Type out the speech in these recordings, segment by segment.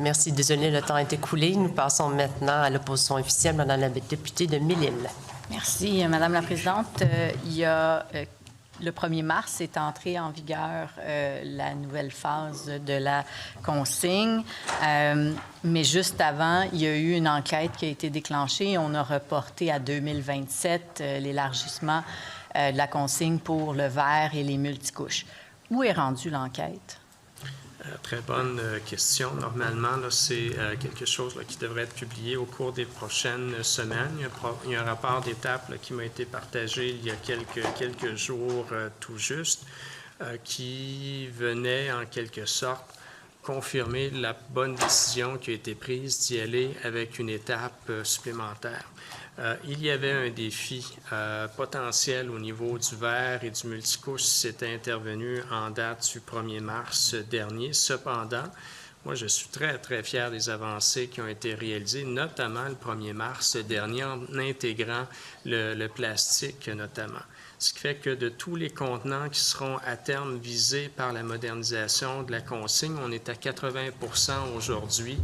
Merci. Désolé, le temps est écoulé. Nous passons maintenant à l'opposition officielle. Madame la députée de Mille-Îles. Merci, Madame la Présidente. Il y a le 1er mars est entrée en vigueur la nouvelle phase de la consigne. Mais juste avant, il y a eu une enquête qui a été déclenchée. On a reporté à 2027 l'élargissement de la consigne pour le verre et les multicouches. Où est rendue l'enquête? Très bonne question. Normalement, c'est quelque chose qui devrait être publié au cours des prochaines semaines. Il y a un rapport d'étape qui m'a été partagé il y a quelques jours tout juste, qui venait en quelque sorte confirmer la bonne décision qui a été prise d'y aller avec une étape supplémentaire. Il y avait un défi potentiel au niveau du verre et du multicouche si c'était intervenu en date du 1er mars dernier. Cependant, moi, je suis très, très fier des avancées qui ont été réalisées, notamment le 1er mars dernier, en intégrant le plastique notamment. Ce qui fait que de tous les contenants qui seront à terme visés par la modernisation de la consigne, on est à 80 % aujourd'hui.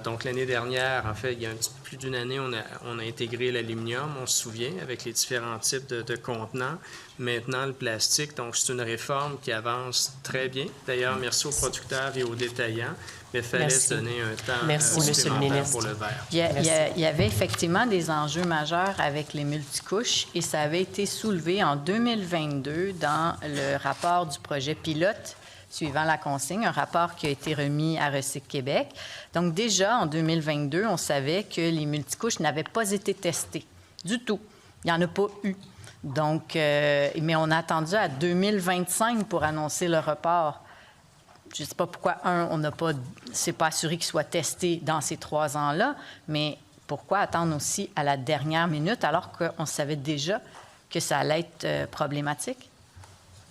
Donc, l'année dernière, en fait, il y a un petit peu plus d'une année, on a intégré l'aluminium, on se souvient, avec les différents types de contenants. Maintenant, le plastique. Donc, c'est une réforme qui avance très bien. D'ailleurs, merci aux producteurs et aux détaillants, mais il fallait se donner un temps supplémentaire pour le verre. Il y avait effectivement des enjeux majeurs avec les multicouches et ça avait été soulevé en 2022 dans le rapport du projet pilote suivant la consigne, un rapport qui a été remis à Recyc Québec. Donc déjà, en 2022, on savait que les multicouches n'avaient pas été testées du tout. Il n'y en a pas eu. Donc, mais on a attendu à 2025 pour annoncer le report. Je ne sais pas pourquoi, c'est pas assuré qu'il soit testé dans ces 3 ans-là, mais pourquoi attendre aussi à la dernière minute alors qu'on savait déjà que ça allait être problématique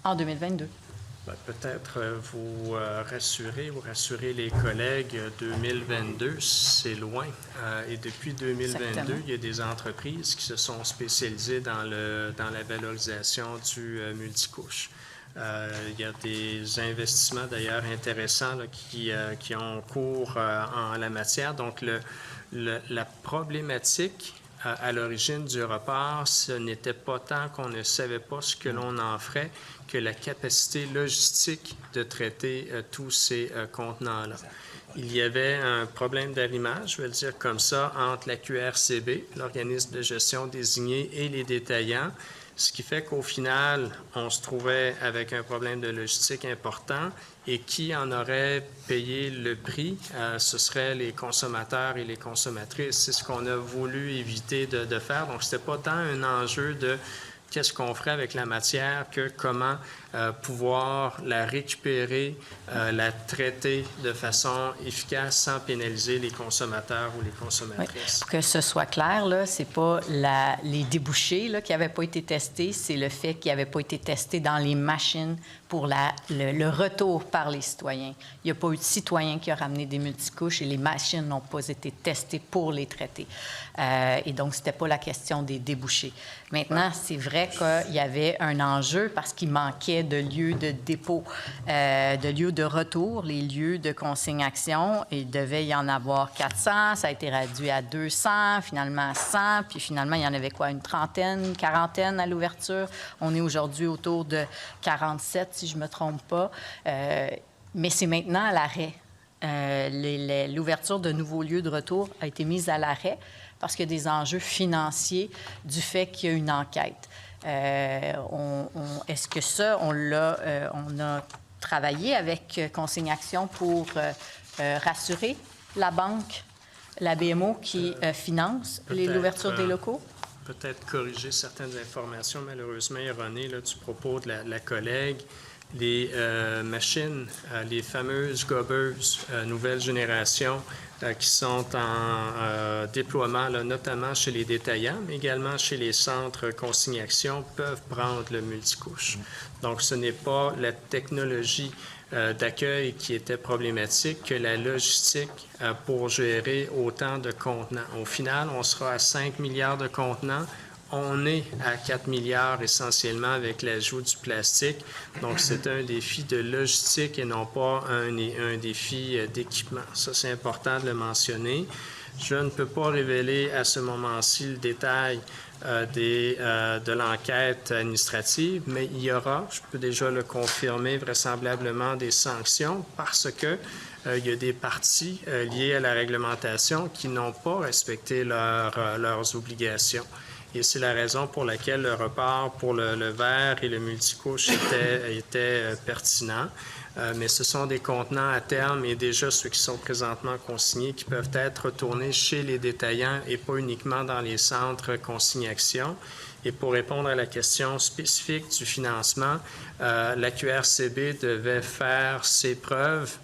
en 2022? Peut-être vous rassurer les collègues, 2022, c'est loin. Et depuis 2022, exactement, il y a des entreprises qui se sont spécialisées dans la valorisation du multicouche. Il y a des investissements d'ailleurs intéressants qui ont cours en la matière. Donc, la problématique à l'origine du report, ce n'était pas tant qu'on ne savait pas ce que l'on en ferait que la capacité logistique de traiter tous ces contenants-là. Il y avait un problème d'arrimage, je vais le dire comme ça, entre la QRCB, l'organisme de gestion désigné, et les détaillants, ce qui fait qu'au final, on se trouvait avec un problème de logistique important et qui en aurait payé le prix? Ce seraient les consommateurs et les consommatrices. C'est ce qu'on a voulu éviter de faire. Donc, ce n'était pas tant un enjeu de qu'est-ce qu'on ferait avec la matière que comment pouvoir la récupérer, la traiter de façon efficace sans pénaliser les consommateurs ou les consommatrices. Oui. Que ce soit clair, ce n'est pas les débouchés qui n'avaient pas été testés, c'est le fait qu'ils n'avaient pas été testés dans les machines pour le retour par les citoyens. Il n'y a pas eu de citoyen qui a ramené des multicouches et les machines n'ont pas été testées pour les traiter. Et donc, ce n'était pas la question des débouchés. Maintenant, c'est vrai qu'il y avait un enjeu parce qu'il manquait de lieux de dépôt, de lieux de retour, les lieux de consignation. Il devait y en avoir 400, ça a été réduit à 200, finalement 100, puis finalement, il y en avait quoi, une trentaine, quarantaine à l'ouverture. On est aujourd'hui autour de 47, si je ne me trompe pas. Mais c'est maintenant à l'arrêt. L'ouverture de nouveaux lieux de retour a été mise à l'arrêt parce qu'il y a des enjeux financiers du fait qu'il y a une enquête. Est-ce que ça, on a travaillé avec Consignation pour rassurer la banque, la BMO qui finance l'ouverture des locaux? Peut-être corriger certaines informations malheureusement erronées du propos de la collègue. Les machines, les fameuses gobbeuses nouvelle génération qui sont en déploiement, notamment chez les détaillants, mais également chez les centres consignation, peuvent prendre le multicouche. Donc, ce n'est pas la technologie d'accueil qui était problématique que la logistique pour gérer autant de contenants. Au final, on sera à 5 milliards de contenants. On est à 4 milliards essentiellement avec l'ajout du plastique. Donc, c'est un défi de logistique et non pas un défi d'équipement. Ça, c'est important de le mentionner. Je ne peux pas révéler à ce moment-ci le détail de l'enquête administrative, mais il y aura, je peux déjà le confirmer, vraisemblablement des sanctions parce que il y a des parties liées à la réglementation qui n'ont pas respecté leurs obligations. Et c'est la raison pour laquelle le report pour le verre et le multicouche était pertinent. Mais ce sont des contenants à terme et déjà ceux qui sont présentement consignés qui peuvent être retournés chez les détaillants et pas uniquement dans les centres consignation. Et pour répondre à la question spécifique du financement, la QRCB devait faire ses preuves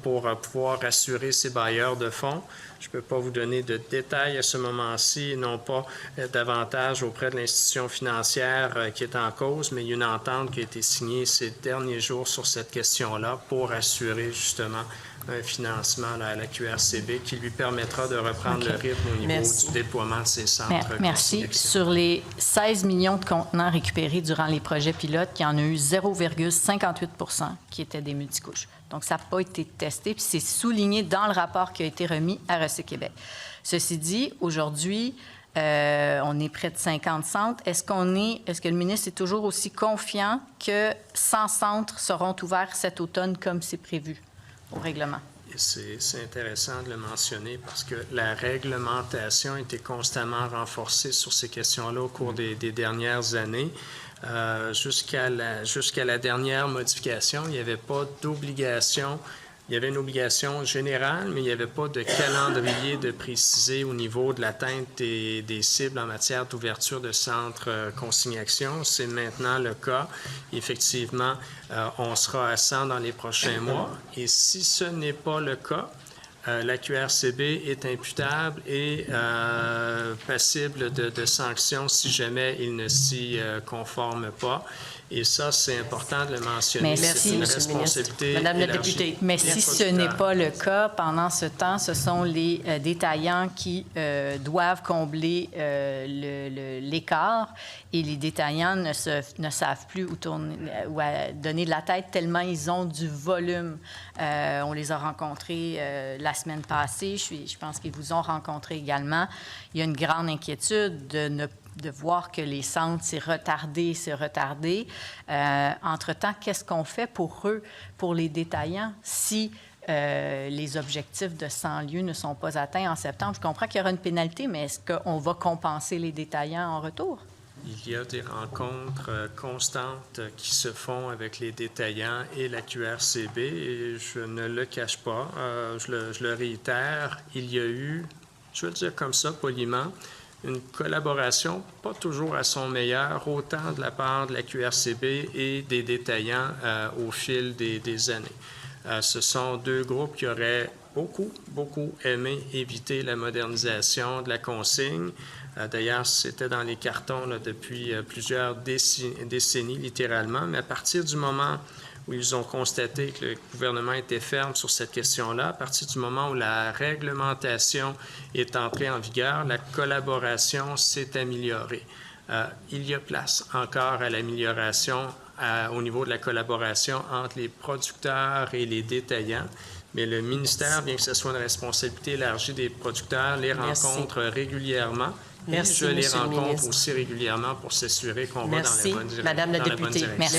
pour pouvoir rassurer ses bailleurs de fonds. Je ne peux pas vous donner de détails à ce moment-ci, et non pas davantage auprès de l'institution financière qui est en cause, mais il y a une entente qui a été signée ces derniers jours sur cette question-là pour assurer justement un financement à la QRCB qui lui permettra de reprendre le rythme au niveau du déploiement de ces centres. Merci. Sur les 16 millions de contenants récupérés durant les projets pilotes, il y en a eu 0,58 % qui étaient des multicouches. Donc, ça n'a pas été testé, puis c'est souligné dans le rapport qui a été remis à Recyc-Québec. Ceci dit, aujourd'hui, on est près de 50 centres. Est-ce que le ministre est toujours aussi confiant que 100 centres seront ouverts cet automne comme c'est prévu au règlement? C'est intéressant de le mentionner parce que la réglementation a été constamment renforcée sur ces questions-là au cours des dernières années. Jusqu'à la dernière modification, il n'y avait pas d'obligation. Il y avait une obligation générale, mais il n'y avait pas de calendrier de préciser au niveau de l'atteinte des cibles en matière d'ouverture de centres consignation. C'est maintenant le cas. Effectivement, on sera à 100 dans les prochains mois. Et si ce n'est pas le cas, la QRCB est imputable et passible de sanctions si jamais il ne s'y conforme pas. Et ça, c'est important de le mentionner. C'est une responsabilité. Madame la députée. Mais si ce n'est pas le cas, pendant ce temps, ce sont les détaillants qui doivent combler l'écart et les détaillants ne savent plus où tourner ou donner de la tête tellement ils ont du volume. On les a rencontrés la semaine passée. Je pense qu'ils vous ont rencontrés également. Il y a une grande inquiétude de voir que les centres, c'est retardé. Entre-temps, qu'est-ce qu'on fait pour eux, pour les détaillants, si les objectifs de 100 lieux ne sont pas atteints en septembre? Je comprends qu'il y aura une pénalité, mais est-ce qu'on va compenser les détaillants en retour? Il y a des rencontres constantes qui se font avec les détaillants et la QRCB, et je ne le cache pas, je le réitère, il y a eu, je vais le dire comme ça poliment, une collaboration pas toujours à son meilleur, autant de la part de la QRCB et des détaillants au fil des années. Ce sont deux groupes qui auraient beaucoup aimé éviter la modernisation de la consigne. D'ailleurs, c'était dans les cartons là, depuis plusieurs décennies, littéralement, mais à partir du moment où ils ont constaté que le gouvernement était ferme sur cette question-là, à partir du moment où la réglementation est entrée en vigueur, la collaboration s'est améliorée. Il y a place encore à l'amélioration au niveau de la collaboration entre les producteurs et les détaillants. Mais le ministère, bien que ce soit une responsabilité élargie des producteurs, les rencontre régulièrement. Merci, et je les Monsieur le rencontre ministre. aussi régulièrement pour s'assurer qu'on va dans la bonne direction. Madame la députée. Merci.